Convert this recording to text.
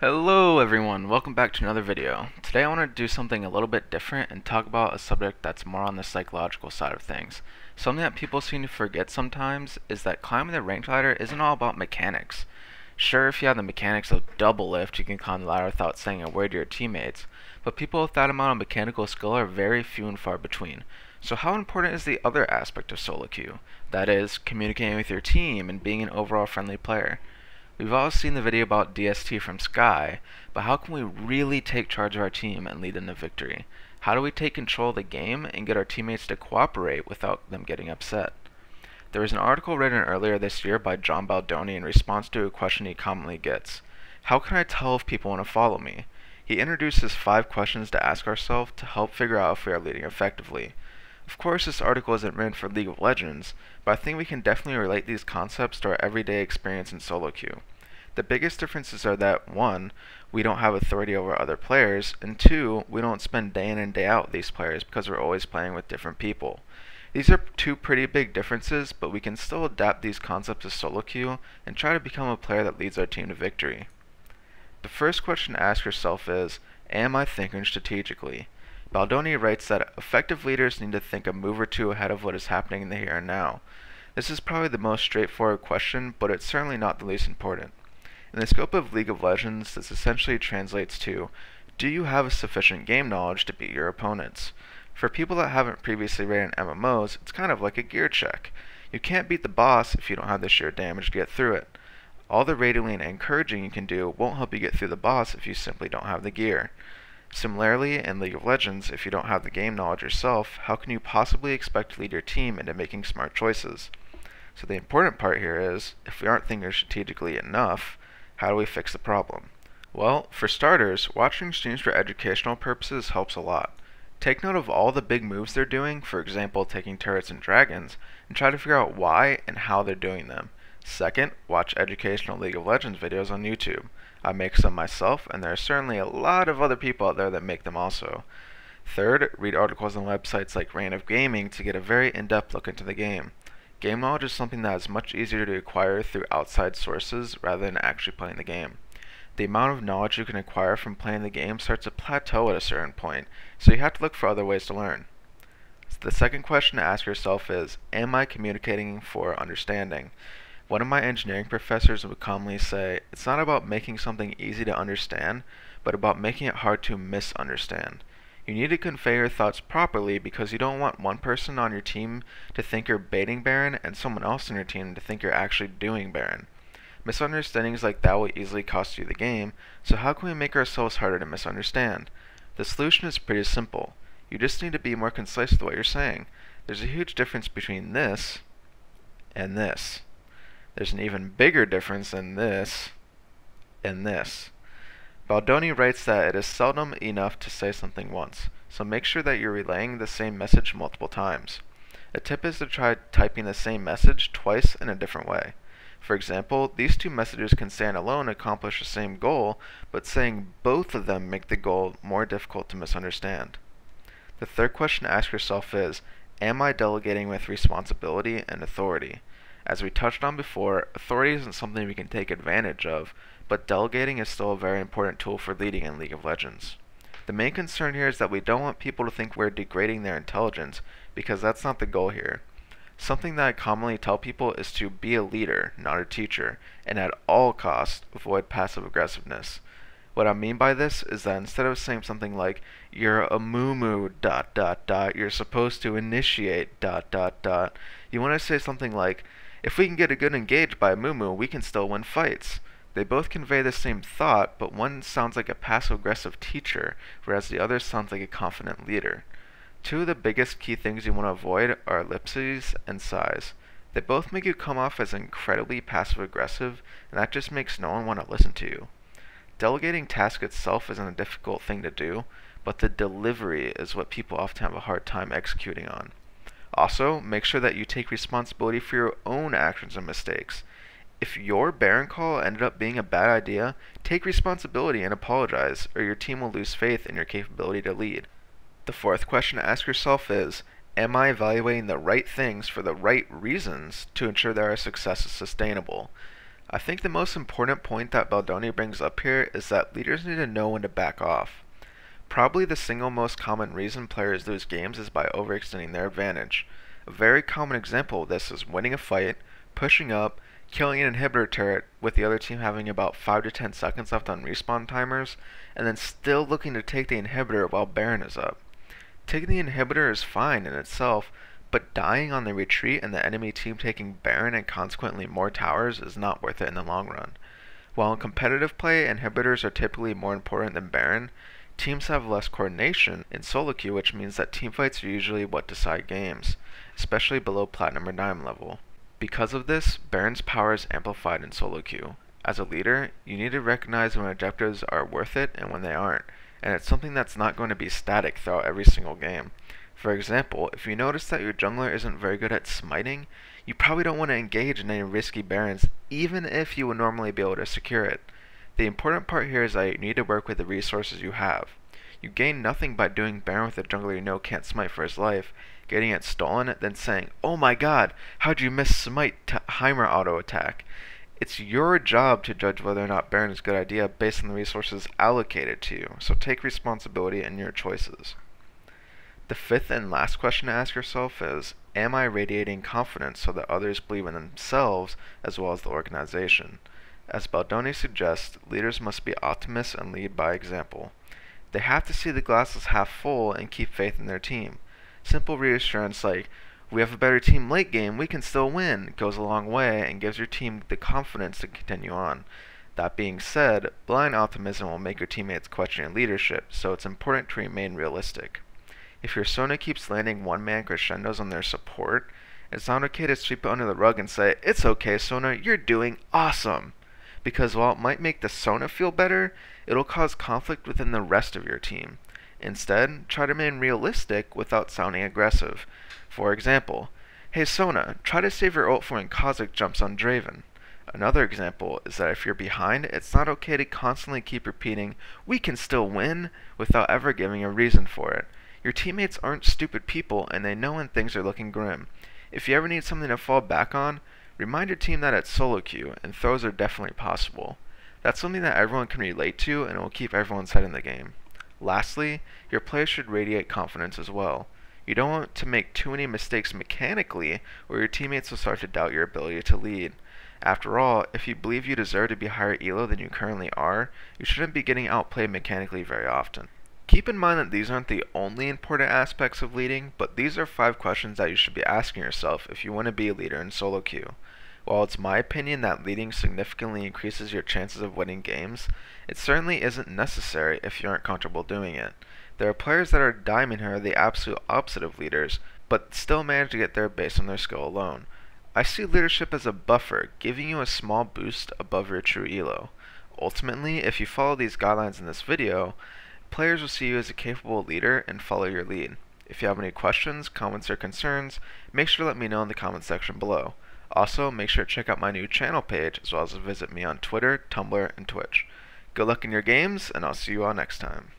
Hello everyone, welcome back to another video. Today I want to do something a little bit different and talk about a subject that's more on the psychological side of things. Something that people seem to forget sometimes is that climbing the ranked ladder isn't all about mechanics. Sure, if you have the mechanics of double lift, you can climb the ladder without saying a word to your teammates, but people with that amount of mechanical skill are very few and far between. So how important is the other aspect of solo queue? That is, communicating with your team and being an overall friendly player. We've all seen the video about DST from Sky, but how can we really take charge of our team and lead them to victory? How do we take control of the game and get our teammates to cooperate without them getting upset? There was an article written earlier this year by John Baldoni in response to a question he commonly gets. How can I tell if people want to follow me? He introduces 5 questions to ask ourselves to help figure out if we are leading effectively. Of course, this article isn't written for League of Legends, but I think we can definitely relate these concepts to our everyday experience in solo queue. The biggest differences are that 1, we don't have authority over other players, and 2, we don't spend day in and day out with these players because we're always playing with different people. These are 2 pretty big differences, but we can still adapt these concepts to solo queue and try to become a player that leads our team to victory. The first question to ask yourself is, am I thinking strategically? Baldoni writes that effective leaders need to think a move or two ahead of what is happening in the here and now. This is probably the most straightforward question, but it's certainly not the least important. In the scope of League of Legends, this essentially translates to, do you have sufficient game knowledge to beat your opponents? For people that haven't previously ran MMOs, it's kind of like a gear check. You can't beat the boss if you don't have the sheer damage to get through it. All the raiding and encouraging you can do won't help you get through the boss if you simply don't have the gear. Similarly, in League of Legends, if you don't have the game knowledge yourself, how can you possibly expect to lead your team into making smart choices? So the important part here is, if we aren't thinking strategically enough, how do we fix the problem? Well, for starters, watching streams for educational purposes helps a lot. Take note of all the big moves they're doing, for example taking turrets and dragons, and try to figure out why and how they're doing them. Second, watch educational League of Legends videos on YouTube. I make some myself, and there are certainly a lot of other people out there that make them also. Third, read articles on websites like Reign of Gaming to get a very in-depth look into the game. Game knowledge is something that is much easier to acquire through outside sources rather than actually playing the game. The amount of knowledge you can acquire from playing the game starts to plateau at a certain point, so you have to look for other ways to learn. So the second question to ask yourself is, am I communicating for understanding? One of my engineering professors would commonly say, it's not about making something easy to understand, but about making it hard to misunderstand. You need to convey your thoughts properly because you don't want one person on your team to think you're baiting Baron and someone else on your team to think you're actually doing Baron. Misunderstandings like that will easily cost you the game, so how can we make ourselves harder to misunderstand? The solution is pretty simple. You just need to be more concise with what you're saying. There's a huge difference between this and this. There's an even bigger difference in this and this. Baldoni writes that it is seldom enough to say something once, so make sure that you're relaying the same message multiple times. A tip is to try typing the same message twice in a different way. For example, these 2 messages can stand alone and accomplish the same goal, but saying both of them make the goal more difficult to misunderstand. The third question to ask yourself is, am I delegating with responsibility and authority? As we touched on before, authority isn't something we can take advantage of, but delegating is still a very important tool for leading in League of Legends. The main concern here is that we don't want people to think we're degrading their intelligence, because that's not the goal here. Something that I commonly tell people is to be a leader, not a teacher, and at all costs avoid passive aggressiveness. What I mean by this is that instead of saying something like, you're a moo-moo ... you're supposed to initiate ... you want to say something like, if we can get a good engage by a moo-moo, we can still win fights. They both convey the same thought, but one sounds like a passive-aggressive teacher, whereas the other sounds like a confident leader. 2 of the biggest key things you want to avoid are ellipses and sighs. They both make you come off as incredibly passive-aggressive, and that just makes no one want to listen to you. Delegating task itself isn't a difficult thing to do, but the delivery is what people often have a hard time executing on. Also, make sure that you take responsibility for your own actions and mistakes. If your Baron call ended up being a bad idea, take responsibility and apologize, or your team will lose faith in your capability to lead. The fourth question to ask yourself is, am I evaluating the right things for the right reasons to ensure that our success is sustainable? I think the most important point that Baldoni brings up here is that leaders need to know when to back off. Probably the single most common reason players lose games is by overextending their advantage. A very common example of this is winning a fight, pushing up, killing an inhibitor turret with the other team having about 5 to 10 seconds left on respawn timers, and then still looking to take the inhibitor while Baron is up. Taking the inhibitor is fine in itself, but dying on the retreat and the enemy team taking Baron and consequently more towers is not worth it in the long run. While in competitive play, inhibitors are typically more important than Baron, teams have less coordination in solo queue, which means that teamfights are usually what decide games, especially below Platinum or Diamond level. Because of this, Baron's power is amplified in solo queue. As a leader, you need to recognize when objectives are worth it and when they aren't, and it's something that's not going to be static throughout every single game. For example, if you notice that your jungler isn't very good at smiting, you probably don't want to engage in any risky Barons, even if you would normally be able to secure it. The important part here is that you need to work with the resources you have. You gain nothing by doing Baron with a jungler you know can't smite for his life, getting it stolen, then saying, "Oh my god, how'd you miss smite Heimer auto attack?" It's your job to judge whether or not Baron is a good idea based on the resources allocated to you, so take responsibility in your choices. The fifth and last question to ask yourself is, am I radiating confidence so that others believe in themselves as well as the organization? As Baldoni suggests, leaders must be optimists and lead by example. They have to see the glass as half full and keep faith in their team. Simple reassurance like, "We have a better team late game, we can still win," goes a long way and gives your team the confidence to continue on. That being said, blind optimism will make your teammates question your leadership, so it's important to remain realistic. If your Sona keeps landing one-man crescendos on their support, it's not okay to sweep it under the rug and say, "It's okay, Sona, you're doing awesome." Because while it might make the Sona feel better, it'll cause conflict within the rest of your team. Instead, try to remain realistic without sounding aggressive. For example, "Hey Sona, try to save your ult for when Kha'Zix jumps on Draven." Another example is that if you're behind, it's not okay to constantly keep repeating, "We can still win," without ever giving a reason for it. Your teammates aren't stupid people and they know when things are looking grim. If you ever need something to fall back on, remind your team that it's solo queue and throws are definitely possible. That's something that everyone can relate to and it will keep everyone's head in the game. Lastly, your players should radiate confidence as well. You don't want to make too many mistakes mechanically or your teammates will start to doubt your ability to lead. After all, if you believe you deserve to be higher elo than you currently are, you shouldn't be getting outplayed mechanically very often. Keep in mind that these aren't the only important aspects of leading, but these are 5 questions that you should be asking yourself if you want to be a leader in solo queue. While it's my opinion that leading significantly increases your chances of winning games, it certainly isn't necessary if you aren't comfortable doing it. There are players that are diamond who are the absolute opposite of leaders, but still manage to get there based on their skill alone. I see leadership as a buffer, giving you a small boost above your true elo. Ultimately, if you follow these guidelines in this video, players will see you as a capable leader and follow your lead. If you have any questions, comments, or concerns, make sure to let me know in the comments section below. Also, make sure to check out my new channel page as well as visit me on Twitter, Tumblr, and Twitch. Good luck in your games, and I'll see you all next time.